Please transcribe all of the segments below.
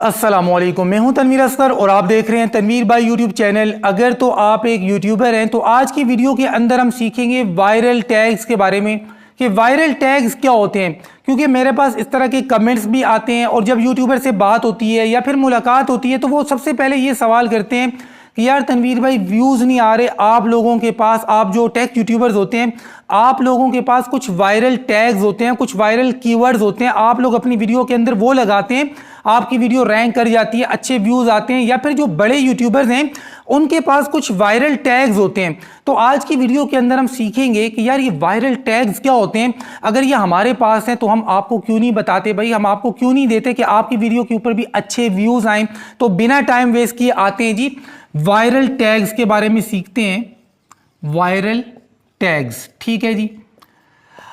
अस्सलामुअलैकुम, मैं हूं तनवीर असगर और आप देख रहे हैं तनवीर भाई यूट्यूब चैनल। अगर तो आप एक यूट्यूबर हैं तो आज की वीडियो के अंदर हम सीखेंगे वायरल टैग्स के बारे में कि वायरल टैग्स क्या होते हैं, क्योंकि मेरे पास इस तरह के कमेंट्स भी आते हैं और जब यूट्यूबर से बात होती है या फिर मुलाकात होती है तो वो सबसे पहले ये सवाल करते हैं कि यार तनवीर भाई व्यूज़ नहीं आ रहे आप लोगों के पास, आप जो टेक यूट्यूबर्स होते हैं आप लोगों के पास कुछ वायरल टैग्स होते हैं, कुछ वायरल कीवर्ड्स होते हैं, आप लोग अपनी वीडियो के अंदर वो लगाते हैं, आपकी वीडियो रैंक कर जाती है, अच्छे व्यूज़ आते हैं। या फिर जो बड़े यूट्यूबर्स हैं उनके पास कुछ वायरल टैग्स होते हैं। तो आज की वीडियो के अंदर हम सीखेंगे कि यार ये वायरल टैग्स क्या होते हैं, अगर ये हमारे पास हैं तो हम आपको क्यों नहीं बताते भाई, हम आपको क्यों नहीं देते कि आपकी वीडियो के ऊपर भी अच्छे व्यूज़ आएँ। तो बिना टाइम वेस्ट किए आते हैं जी वायरल टैग्स के बारे में सीखते हैं। वायरल टैग्स, ठीक है जी।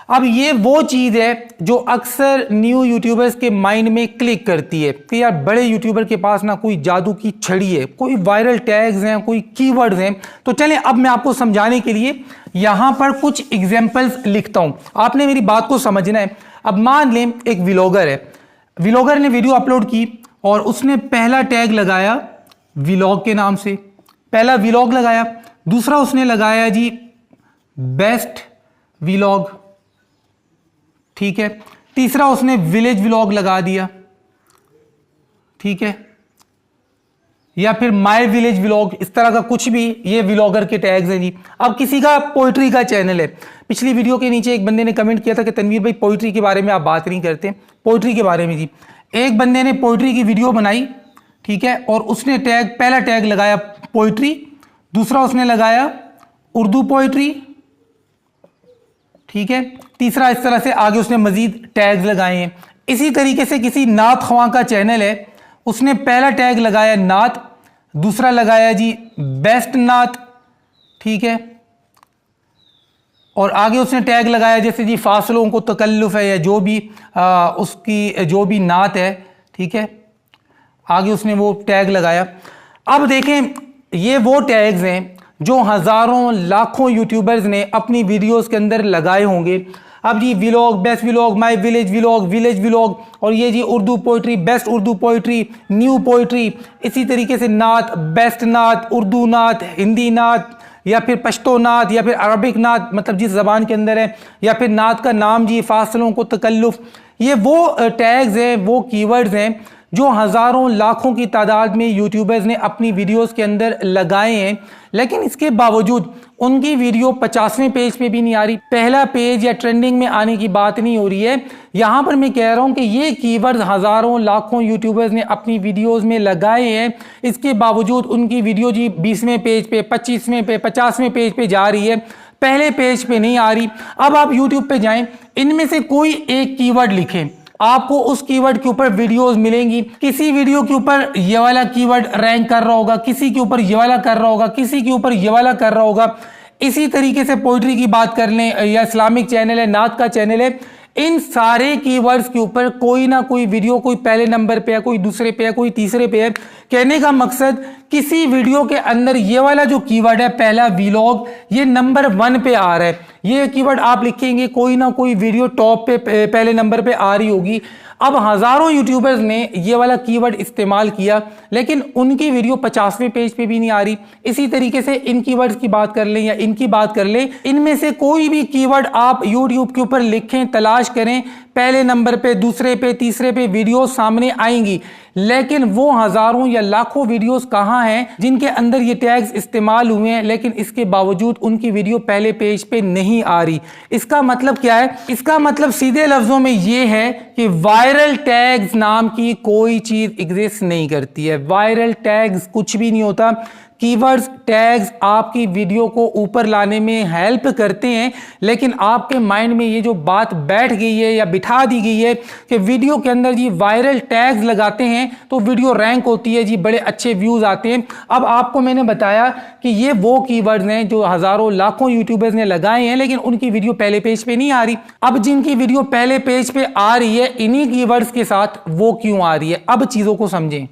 अब ये वो चीज़ है जो अक्सर न्यू यूट्यूबर्स के माइंड में क्लिक करती है कि यार बड़े यूट्यूबर के पास ना कोई जादू की छड़ी है, कोई वायरल टैग्स हैं, कोई कीवर्ड्स हैं। तो चलें अब मैं आपको समझाने के लिए यहां पर कुछ एग्जांपल्स लिखता हूं, आपने मेरी बात को समझना है। अब मान लें एक व्लॉगर है, व्लॉगर ने वीडियो अपलोड की और उसने पहला टैग लगाया व्लॉग के नाम से, पहला व्लॉग लगाया। दूसरा उसने लगाया जी बेस्ट व्लॉग, ठीक है। तीसरा उसने विलेज व्लॉग लगा दिया, ठीक है, या फिर माय विलेज व्लॉग, इस तरह का कुछ भी, ये व्लॉगर के टैग्स हैं जी। अब किसी का पोइट्री का चैनल है, पिछली वीडियो के नीचे एक बंदे ने कमेंट किया था कि तनवीर भाई पोइट्री के बारे में आप बात नहीं करते, पोइट्री के बारे में जी। एक बंदे ने पोइट्री की वीडियो बनाई, ठीक है, और उसने पहला टैग लगाया पोइट्री, दूसरा उसने लगाया उर्दू पोइट्री, ठीक है, तीसरा इस तरह से आगे उसने मजीद टैग्स लगाए हैं। इसी तरीके से किसी नात ख्वां का चैनल है, उसने पहला टैग लगाया नात, दूसरा लगाया जी बेस्ट नात, ठीक है, और आगे उसने टैग लगाया जैसे जी फासलों को तकल्लुफ है या जो भी उसकी जो भी नात है, ठीक है, आगे उसने वो टैग लगाया। अब देखें ये वो टैग्स हैं जो हज़ारों लाखों यूट्यूबर्स ने अपनी वीडियोस के अंदर लगाए होंगे। अब जी vlog, best vlog, my village vlog, village vlog, और ये जी Urdu poetry, best Urdu poetry, new poetry, इसी तरीके से नात, बेस्ट नात, उर्दू नात, हिंदी नात, या फिर पश्तो नात, या फिर अरबिक नात, मतलब जिस ज़बान के अंदर है, या फिर नात का नाम जी फासलों को तकल्लुफ। ये वो टैग्स हैं, वो कीवर्ड्स हैं जो हज़ारों लाखों की तादाद में यूट्यूबर्स ने अपनी वीडियोस के अंदर लगाए हैं, लेकिन इसके बावजूद उनकी वीडियो 50वें पेज पे भी नहीं आ रही, पहला पेज या ट्रेंडिंग में आने की बात नहीं हो रही है। यहाँ पर मैं कह रहा हूँ कि ये कीवर्ड्स हज़ारों लाखों यूट्यूबर्स ने अपनी वीडियोस में लगाए हैं, इसके बावजूद उनकी वीडियो जी 20वें पेज पे, 25वें पे, 50वें पेज पे जा रही है, पहले पेज पे नहीं आ रही। अब आप यूट्यूब पे जाएं, इनमें से कोई एक कीवर्ड लिखें, आपको उस कीवर्ड के ऊपर वीडियोस मिलेंगी। किसी वीडियो के ऊपर ये वाला कीवर्ड रैंक कर रहा होगा, किसी के ऊपर ये वाला कर रहा होगा, किसी के ऊपर ये वाला कर रहा होगा। इसी तरीके से पोइट्री की बात कर लें या इस्लामिक चैनल है, नात का चैनल है, इन सारे कीवर्ड्स के ऊपर कोई ना कोई वीडियो, कोई पहले नंबर पे है, कोई दूसरे पे है, कोई तीसरे पे है। कहने का मकसद किसी वीडियो के अंदर ये वाला जो कीवर्ड है पहला व्लॉग, ये नंबर 1 पे आ रहा है। ये कीवर्ड आप लिखेंगे कोई ना कोई वीडियो टॉप पे पहले नंबर पे आ रही होगी। अब हज़ारों यूट्यूबर्स ने ये वाला कीवर्ड इस्तेमाल किया, लेकिन उनकी वीडियो 50वें पेज पे भी नहीं आ रही। इसी तरीके से इन कीवर्ड्स की बात कर लें या इनकी बात कर लें, इनमें से कोई भी कीवर्ड आप यूट्यूब के ऊपर लिखें, तलाश करें, पहले नंबर पे, दूसरे पे, तीसरे पे वीडियो सामने आएंगी। लेकिन वो हज़ारों या लाखों वीडियोस कहाँ हैं जिनके अंदर ये टैग्स इस्तेमाल हुए हैं, लेकिन इसके बावजूद उनकी वीडियो पहले पेज पे नहीं आ रही। इसका मतलब क्या है? इसका मतलब सीधे लफ्जों में ये है कि वायरल टैग्स नाम की कोई चीज एग्जिस्ट नहीं करती है। वायरल टैग्स कुछ भी नहीं होता। कीवर्ड्स, टैग्स आपकी वीडियो को ऊपर लाने में हेल्प करते हैं, लेकिन आपके माइंड में ये जो बात बैठ गई है या बिठा दी गई है कि वीडियो के अंदर जी वायरल टैग्स लगाते हैं तो वीडियो रैंक होती है जी, बड़े अच्छे व्यूज़ आते हैं। अब आपको मैंने बताया कि ये वो कीवर्ड्स हैं जो हज़ारों लाखों यूट्यूबर्स ने लगाए हैं, लेकिन उनकी वीडियो पहले पेज पे नहीं आ रही। अब जिनकी वीडियो पहले पेज पे आ रही है, इन्हीं कीवर्ड्स के साथ वो क्यों आ रही है? अब चीज़ों को समझें।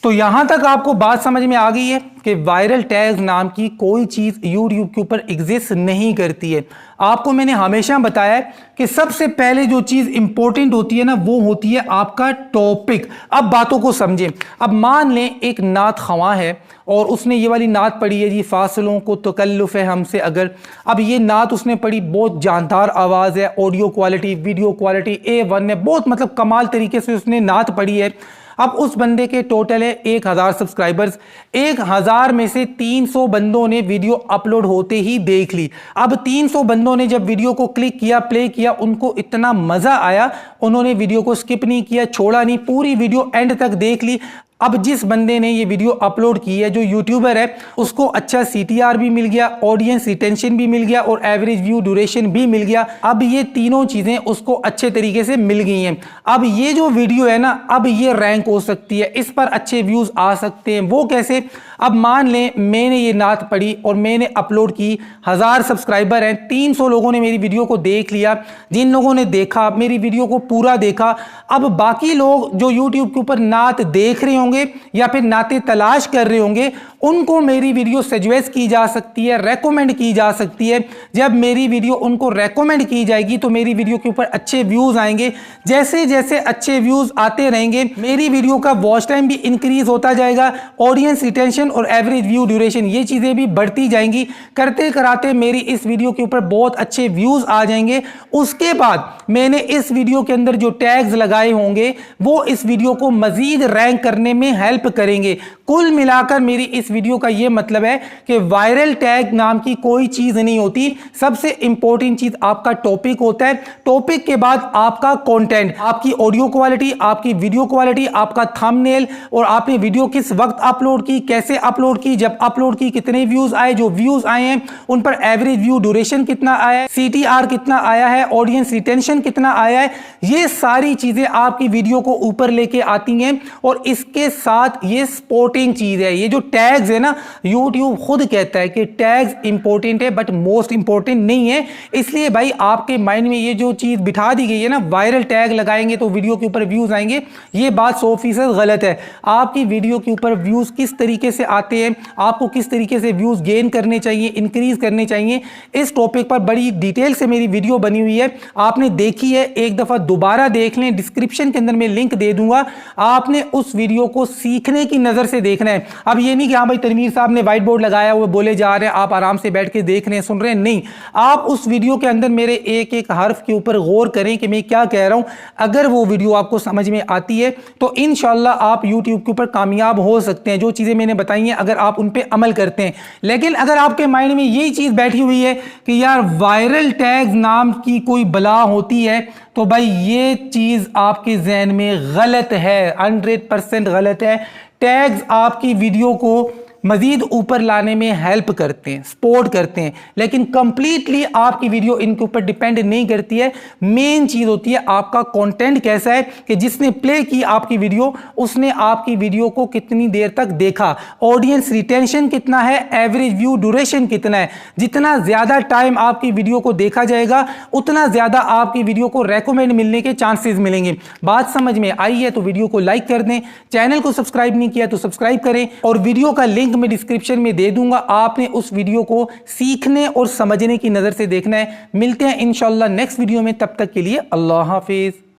तो यहां तक आपको बात समझ में आ गई है कि वायरल टैग नाम की कोई चीज YouTube के ऊपर एग्जिस्ट नहीं करती है। आपको मैंने हमेशा बताया है कि सबसे पहले जो चीज इंपॉर्टेंट होती है ना, वो होती है आपका टॉपिक। अब बातों को समझें। अब मान लें एक नात ख़वां है और उसने ये वाली नात पढ़ी है जी, फासलों को तकल्लुफ़ है हमसे अगर। अब ये नात उसने पढ़ी, बहुत जानदार आवाज़ है, audio quality, video quality A1 है, बहुत मतलब कमाल तरीके से उसने नात पढ़ी है। अब उस बंदे के टोटल है 1000 सब्सक्राइबर्स। 1000 में से 300 बंदों ने वीडियो अपलोड होते ही देख ली। अब 300 बंदों ने जब वीडियो को क्लिक किया, प्ले किया, उनको इतना मजा आया, उन्होंने वीडियो को स्किप नहीं किया, छोड़ा नहीं, पूरी वीडियो एंड तक देख ली। अब जिस बंदे ने ये वीडियो अपलोड की है, जो यूट्यूबर है, उसको अच्छा CTR भी मिल गया, ऑडियंस रिटेंशन भी मिल गया और एवरेज व्यू ड्यूरेशन भी मिल गया। अब ये तीनों चीजें उसको अच्छे तरीके से मिल गई हैं। अब ये जो वीडियो है ना, अब ये रैंक हो सकती है, इस पर अच्छे व्यूज आ सकते हैं। वो कैसे? अब मान लें मैंने ये नात पढ़ी और मैंने अपलोड की, 1000 सब्सक्राइबर हैं, 300 लोगों ने मेरी वीडियो को देख लिया। जिन लोगों ने देखा, मेरी वीडियो को पूरा देखा, अब बाकी लोग जो यूट्यूब के ऊपर नात देख रहे होंगे या फिर नाते तलाश कर रहे होंगे, उनको मेरी वीडियो सजेस्ट की जा सकती है, रेकमेंड की जा सकती है। जब मेरी वीडियो उनको रेकमेंड की जाएगी तो मेरी वीडियो के ऊपर अच्छे व्यूज आएंगे। जैसे जैसे अच्छे व्यूज आते रहेंगे, मेरी वीडियो का वॉच टाइम भी इंक्रीज होता जाएगा, ऑडियंस रिटेंशन और एवरेज व्यू ड्यूरेशन ये चीजें भी बढ़ती जाएंगी। करते कराते मेरी इस वीडियो के ऊपर बहुत अच्छे व्यूज आ जाएंगे। उसके बाद मैंने इस वीडियो के अंदर जो टैग्स लगाए होंगे वो इस वीडियो को मजीद रैंक करने में हेल्प करेंगे। कुल मिलाकर मेरी इस वीडियो का यह मतलब है कि वायरल टैग नाम की कोई चीज नहीं होती। सबसे इंपॉर्टेंट चीज आपका टॉपिक होता है। टॉपिक के बाद आपका कंटेंट, आपकी ऑडियो क्वालिटी, आपकी वीडियो क्वालिटी, आपका थंबनेल और आपने वीडियो किस वक्त अपलोड की, कैसे अपलोड की, जब अपलोड की कितने व्यूज आए, जो व्यूज आए हैं उन पर एवरेज व्यू ड्यूरेशन कितना आया है, CTR कितना आया है, ऑडियंस रिटेंशन कितना आया है, ये सारी चीजें आपकी वीडियो को ऊपर लेके आती हैं। और इसके साथ ये सपोर्टिंग चीज है, ये जो टैग्स है ना, YouTube खुद कहता है कि टैग्स इंपॉर्टेंट है बट मोस्ट इंपॉर्टेंट नहीं है। इसलिए भाई आपके माइंड में ये जो चीज बिठा दी गई है ना, वायरल टैग लगाएंगे तो वीडियो के ऊपर व्यूज आएंगे, ये बात 100% गलत है। आपकी वीडियो के ऊपर व्यूज किस तरीके से आते हैं, आपको किस तरीके से व्यूज गेन करने चाहिए, इंक्रीज करने चाहिए, इस टॉपिक पर बड़ी डिटेल से मेरी वीडियो बनी हुई है। आपने देखी है, एक दफा दोबारा देख लें, डिस्क्रिप्शन के अंदर मैं लिंक दे दूंगा। आपने उस वीडियो को सीखने की नजर से देखना है। अब ये नहीं कि हाँ भाई तनवीर साहब ने व्हाइट बोर्ड लगाया, वो बोले जा रहे हैं, आप आराम से बैठ के देख रहे हैं, सुन रहे हैं, नहीं। आप उस वीडियो के अंदर मेरे एक एक हर्फ के ऊपर गौर करें कि मैं क्या कह रहा हूं। अगर वो वीडियो आपको समझ में आती है तो इंशाल्लाह आप यूट्यूब के ऊपर कामयाब हो सकते हैं। जो चीजें मैंने बताई हैं अगर आप उन पे अमल करते हैं। लेकिन अगर आपके माइंड में यही चीज बैठी हुई है कि यार वायरल टैग नाम की कोई बला होती है, तो भाई ये चीज आपके जहन में गलत है, 100% गलत है। टैग्स आपकी वीडियो को मजीद ऊपर लाने में हेल्प करते हैं, सपोर्ट करते हैं, लेकिन कंप्लीटली आपकी वीडियो इनके ऊपर डिपेंड नहीं करती है। मेन चीज होती है आपका कंटेंट कैसा है, कि जिसने प्ले की आपकी वीडियो, उसने आपकी वीडियो को कितनी देर तक देखा, ऑडियंस रिटेंशन कितना है, एवरेज व्यू ड्यूरेशन कितना है। जितना ज्यादा टाइम आपकी वीडियो को देखा जाएगा उतना ज्यादा आपकी वीडियो को रेकमेंड मिलने के चांसेस मिलेंगे। बात समझ में आई है तो वीडियो को लाइक कर दें, चैनल को सब्सक्राइब नहीं किया तो सब्सक्राइब करें, और वीडियो का लिंक मैं डिस्क्रिप्शन में दे दूंगा। आपने उस वीडियो को सीखने और समझने की नजर से देखना है। मिलते हैं इंशाल्लाह नेक्स्ट वीडियो में, तब तक के लिए अल्लाह हाफिज।